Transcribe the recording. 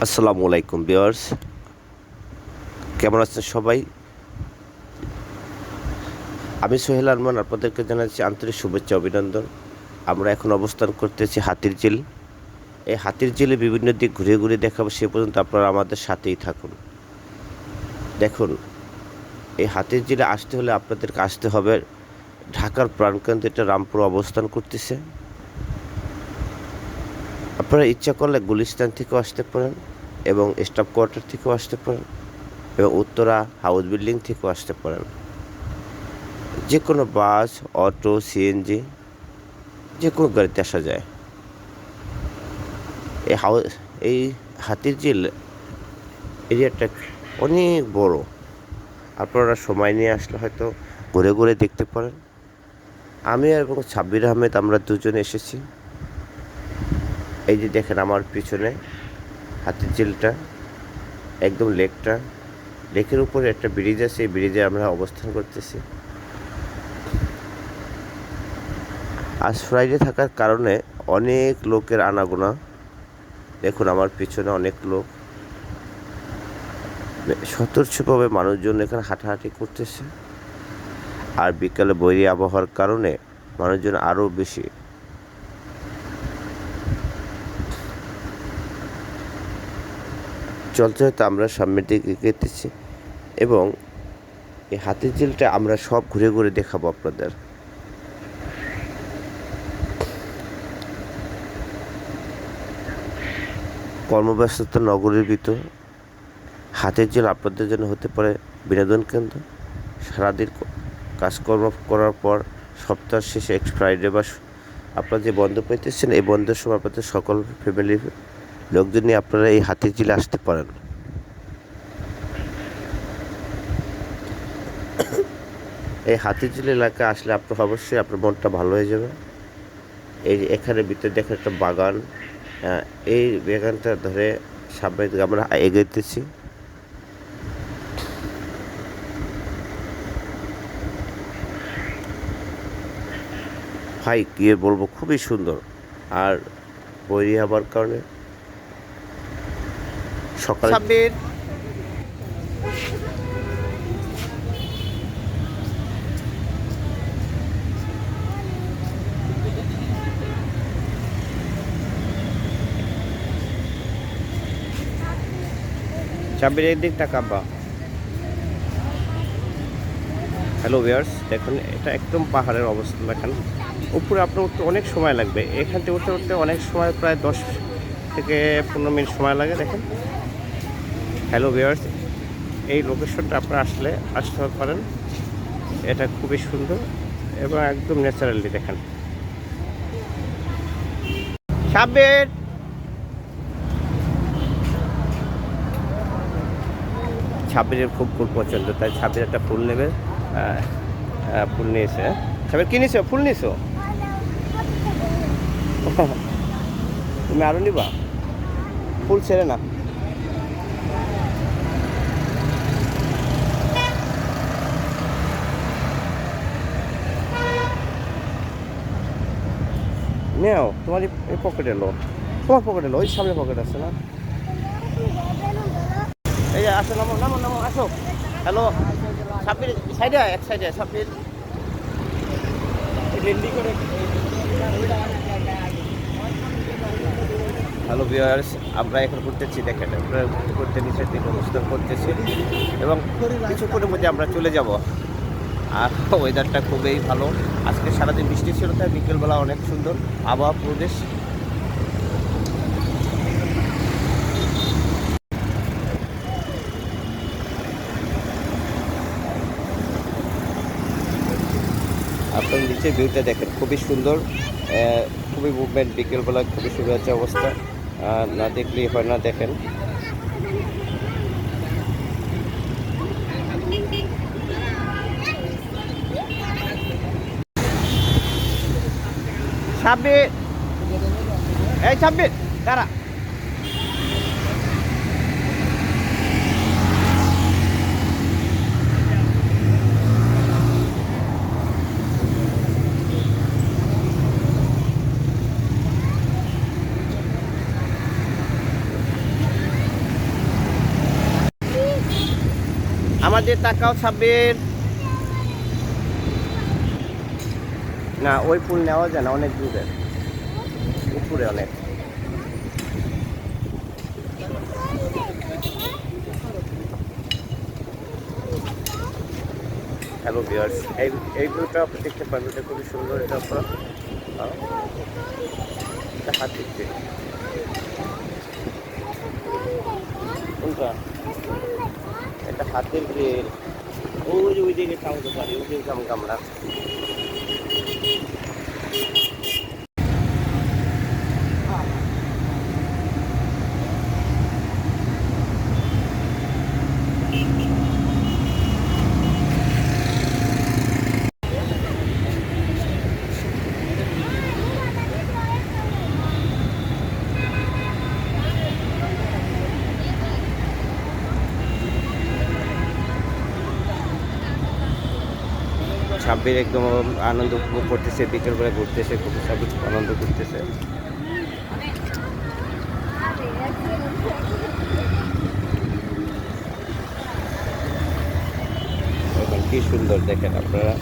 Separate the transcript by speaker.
Speaker 1: আসসালামু আলাইকুম ভিউয়ার্স, কেমন আছেন সবাই? আমি সোহেল আরমান আপনাদেরকে জানাচ্ছি আন্তরিক শুভেচ্ছা অভিনন্দন। আমরা এখন অবস্থান করতেছি হাতিরঝিল। এই হাতিরঝিলে বিভিন্ন দিক ঘুরে ঘুরে দেখাবো, সে পর্যন্ত আপনারা আমাদের সাথেই থাকুন। দেখুন, এই হাতিরঝিলে আসতে হলে আপনাদেরকে আসতে হবে ঢাকার প্রাণকেন্দ্রে, এটা রামপুর অবস্থান করতেছে। আপনারা ইচ্ছা করলে গুলিস্তান থেকেও আসতে পারেন এবং স্টাফ কোয়ার্টার থেকেও আসতে পারেন এবং উত্তরা হাউস বিল্ডিং থেকেও আসতে পারেন। যে কোনো বাস, অটো, সিএনজি যে কোনো গাড়িতে আসা যায়। এই হাতিরঝিল এরিয়াটা অনেক বড়। আপনারা সময় নিয়ে আসলে হয়তো ঘুরে ঘুরে দেখতে পারেন। আমি এবং সাব্বির আহমেদ আমরা দুজনে এসেছি। এই যে দেখেন আমার পিছনে হাতিরঝিলটা, একদম লেকের উপরে একটা ব্রিজ আছে, এই ব্রিজে আমরা অবস্থান করতেছি। আজ ফ্রাইডে থাকার কারণে অনেক লোকের আনাগোনা। দেখুন আমার পিছনে অনেক লোক, সতর্কভাবে মানুষজন এখানে হাঁটাহাঁটি করতেছে। আর বিকালে বৈরী আবহাওয়ার কারণে মানুষজন আরও বেশি। চলতে চলতে আমরা সামনের দিকে এগিয়েতেছি এবং এই হাতিরঝিলটা আমরা সব ঘুরে ঘুরে দেখাবো আপনাদের। কর্মব্যস্ততা নগরীর ভিতর হাতিরঝিল আপনাদের জন্য হতে পারে বিনোদন কেন্দ্র। সারাদিন কাজকর্ম করার পর সপ্তাহ শেষে ফ্রাইডে বা আপনারা যে বন্ধ পেতেছেন, এই বন্ধের সময় আপনাদের সকল ফ্যামিলির লোকজন নিয়ে আপনারা এই হাতিরঝিলে আসতে পারেন। এই হাতিরঝিল এলাকায় আসলে আপনার অবশ্যই আপনার মনটা ভালো হয়ে যাবে। এই যে এখানে ভিতরে দেখেন একটা বাগান, এই বাগানটা ধরে সামনের দিকে আমরা এগোতেছি। ভাই গিয়ে বলবো, খুবই সুন্দর। আর বৈরী হবার কারণে সকালে চাবির দিক তাকাবা। হ্যালো ভিউয়ার্স, দেখুন এটা একদম পাহাড়ের অবস্থা। দেখেন উপরে আপনার উঠতে অনেক সময় লাগবে, এখান থেকে উঠতে উঠতে অনেক সময়, প্রায় 10 থেকে 15 মিনিট সময় লাগে। দেখেন, হ্যালো ভিউয়ার্স, এই লোকেশনটা আপনারা আসতে পারেন। এটা খুবই সুন্দর এবং একদম ন্যাচারালি। দেখেন সাবের ছাব্বিরের খুব ফুল পছন্দ, তাই ছাব্বির একটা ফুল নেবে। ফুল নিয়েছে। ছাব্বির কি নিয়েছো? ফুল নিয়েছো? তুমি আরো নিবা? ফুল ছেড়ে না। নেও, তোমার এই পকেটে লো, তোমার পকেটে লো, ওই সামনে পকেট আছে না? এই যে আসো, নামো নামো নামো, আসো। হ্যালো সাব্বির, সাইডে এক সাইডে সাব্বির। হ্যালো ভিউয়ার্স, আমরা এখন করতেছি, দেখেন আমরা করতে নিচের দিকে অবস্থান করতেছি এবং কিছুক্ষণের মধ্যে আমরা চলে যাব। আর ওয়েদারটা খুবই ভালো। আজকে সারাদিন বৃষ্টি ছিল, তাই বিকেলবেলা অনেক সুন্দর আবহাওয়া পরিবেশ। আপনার নিচের ভিউটা দেখেন, খুবই সুন্দর, খুবই মুভমেন্ট। বিকেলবেলা খুবই সুন্দর আছে অবস্থা, না দেখলেই হয় না। দেখেন সাব্বির, এই সাব্বির দাঁড়া। আমার দিয়ে তাকাও সাব্বির। না ওই ফুল নেওয়া যায় না, অনেক দূরে, উপরে অনেক। হ্যালো ভিউয়ার্স, এই ভিউটা আপনি দেখতে পারেন, এটা খুবই সুন্দর। এটা আপনার এটা হাতির ঝিল। কোনটা? এটা হাতির ঝিল। ওই যে ওই দিকে থামতে পারি, ওই দিকে আমরা। সাব্বির একদম আনন্দ উপভোগ করতেছে, বিকেলবেলা ঘুরতেছে, খুব সাব্বির খুব আনন্দ করতেছে। এখন কি সুন্দর দেখেন আপনারা।